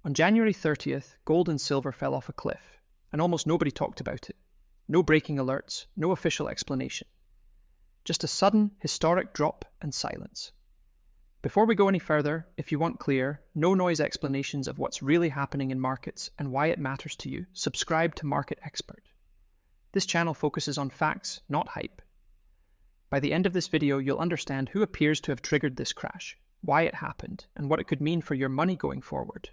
On January 30th, gold and silver fell off a cliff, and almost nobody talked about it. No breaking alerts, no official explanation. Just a sudden, historic drop and silence. Before we go any further, if you want clear, no-noise explanations of what's really happening in markets and why it matters to you, subscribe to Market Expert. This channel focuses on facts, not hype. By the end of this video, you'll understand who appears to have triggered this crash, why it happened, and what it could mean for your money going forward.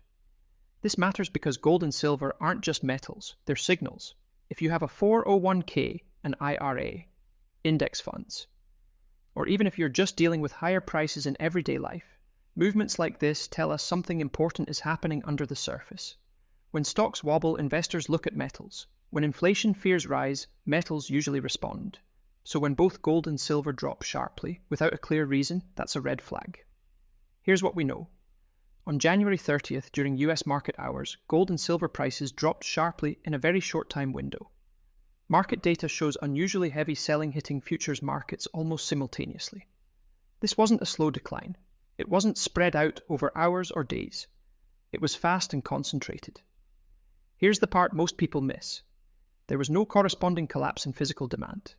This matters because gold and silver aren't just metals, they're signals. If you have a 401k, an IRA, index funds, or even if you're just dealing with higher prices in everyday life, movements like this tell us something important is happening under the surface. When stocks wobble, investors look at metals. When inflation fears rise, metals usually respond. So when both gold and silver drop sharply, without a clear reason, that's a red flag. Here's what we know. On January 30th, during US market hours, gold and silver prices dropped sharply in a very short time window. Market data shows unusually heavy selling hitting futures markets almost simultaneously. This wasn't a slow decline. It wasn't spread out over hours or days. It was fast and concentrated. Here's the part most people miss. There was no corresponding collapse in physical demand.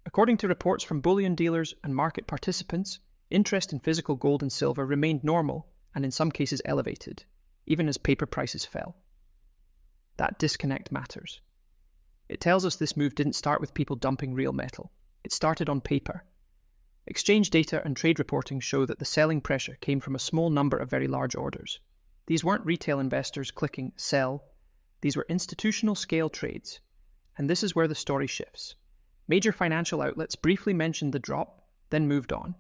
According to reports from bullion dealers and market participants, interest in physical gold and silver remained normal and in some cases elevated, even as paper prices fell. That disconnect matters. It tells us this move didn't start with people dumping real metal. It started on paper. Exchange data and trade reporting show that the selling pressure came from a small number of very large orders. These weren't retail investors clicking sell. These were institutional scale trades. And this is where the story shifts. Major financial outlets briefly mentioned the drop, then moved on.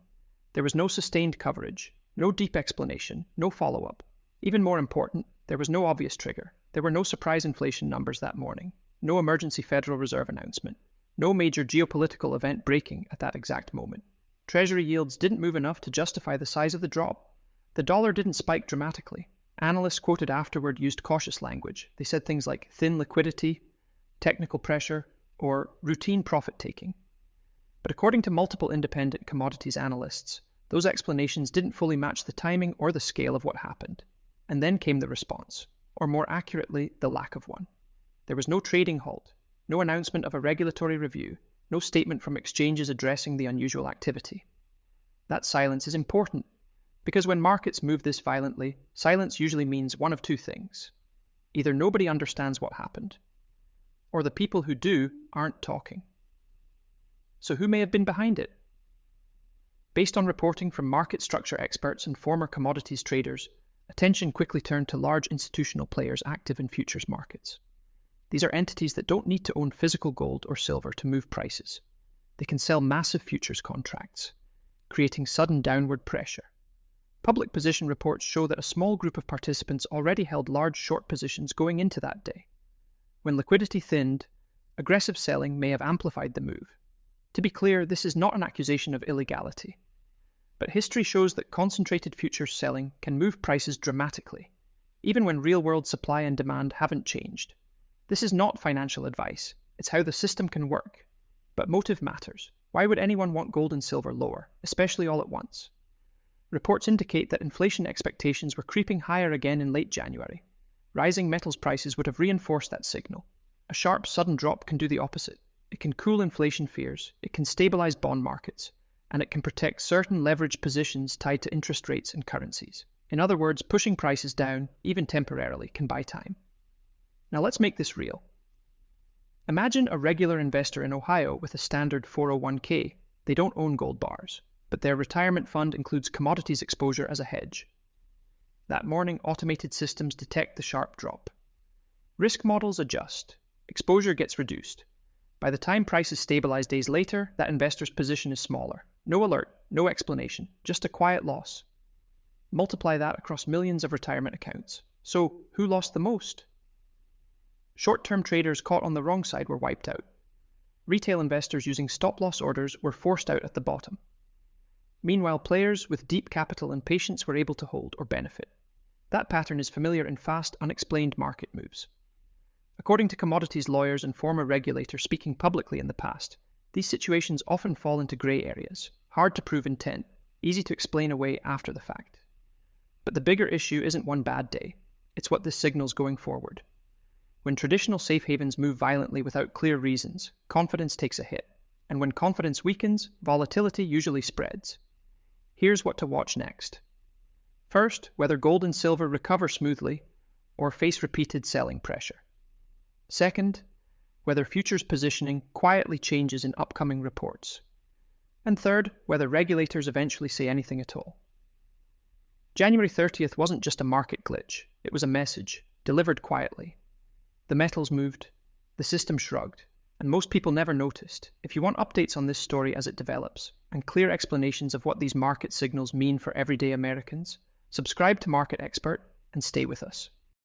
There was no sustained coverage, no deep explanation, no follow-up. Even more important, there was no obvious trigger. There were no surprise inflation numbers that morning. No emergency Federal Reserve announcement. No major geopolitical event breaking at that exact moment. Treasury yields didn't move enough to justify the size of the drop. The dollar didn't spike dramatically. Analysts quoted afterward used cautious language. They said things like thin liquidity, technical pressure, or routine profit-taking. But according to multiple independent commodities analysts, those explanations didn't fully match the timing or the scale of what happened. And then came the response, or more accurately, the lack of one. There was no trading halt, no announcement of a regulatory review, no statement from exchanges addressing the unusual activity. That silence is important, because when markets move this violently, silence usually means one of two things. Either nobody understands what happened, or the people who do aren't talking. So who may have been behind it? Based on reporting from market structure experts and former commodities traders, attention quickly turned to large institutional players active in futures markets. These are entities that don't need to own physical gold or silver to move prices. They can sell massive futures contracts, creating sudden downward pressure. Public position reports show that a small group of participants already held large short positions going into that day. When liquidity thinned, aggressive selling may have amplified the move. To be clear, this is not an accusation of illegality. But history shows that concentrated futures selling can move prices dramatically, even when real-world supply and demand haven't changed. This is not financial advice. It's how the system can work. But motive matters. Why would anyone want gold and silver lower, especially all at once? Reports indicate that inflation expectations were creeping higher again in late January. Rising metals prices would have reinforced that signal. A sharp, sudden drop can do the opposite. It can cool inflation fears, it can stabilize bond markets, and it can protect certain leveraged positions tied to interest rates and currencies. In other words, pushing prices down, even temporarily, can buy time. Now let's make this real. Imagine a regular investor in Ohio with a standard 401k. They don't own gold bars, but their retirement fund includes commodities exposure as a hedge. That morning, automated systems detect the sharp drop. Risk models adjust. Exposure gets reduced. By the time prices stabilize days later, that investor's position is smaller. No alert, no explanation, just a quiet loss. Multiply that across millions of retirement accounts. So, who lost the most? Short-term traders caught on the wrong side were wiped out. Retail investors using stop-loss orders were forced out at the bottom. Meanwhile, players with deep capital and patience were able to hold or benefit. That pattern is familiar in fast, unexplained market moves. According to commodities lawyers and former regulators speaking publicly in the past, these situations often fall into grey areas, hard to prove intent, easy to explain away after the fact. But the bigger issue isn't one bad day. it's what this signals going forward. When traditional safe havens move violently without clear reasons, confidence takes a hit. And when confidence weakens, volatility usually spreads. Here's what to watch next. First, whether gold and silver recover smoothly or face repeated selling pressure. Second, whether futures positioning quietly changes in upcoming reports. And third, whether regulators eventually say anything at all. January 30th wasn't just a market glitch, it was a message, delivered quietly. The metals moved, the system shrugged, and most people never noticed. If you want updates on this story as it develops, and clear explanations of what these market signals mean for everyday Americans, subscribe to Market Expert and stay with us.